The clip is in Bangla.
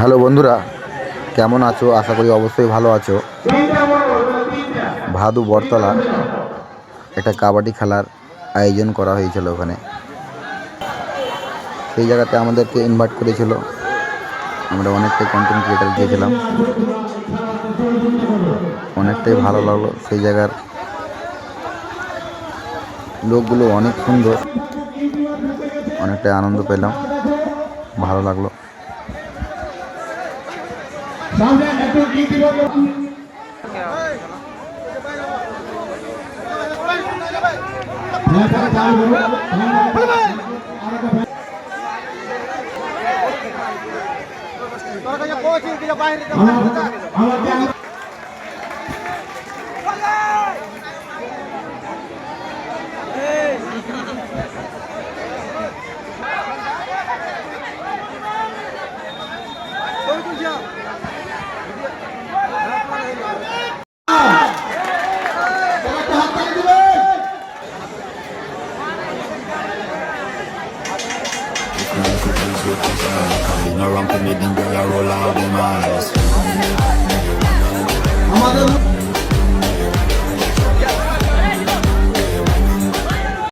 হ্যালো বন্ধুরা, কেমন আছো? আশা করি অবশ্যই ভালো আছো। ভাদু বটতলা একটা কাবাডি খেলার আয়োজন করা হয়েছিল। ওখানে সেই জায়গাতে আমাদেরকে ইনভাইট করেছিল। আমরা অনেকটাই কন্টেন্ট ক্রিয়েটার গিয়েছিলাম। অনেকটাই ভালো লাগলো। সেই জায়গার লোকগুলো অনেক সুন্দর, অনেকটাই আনন্দ পেলাম, ভালো লাগলো। Coming around to me, then girl, I roll out with my eyes.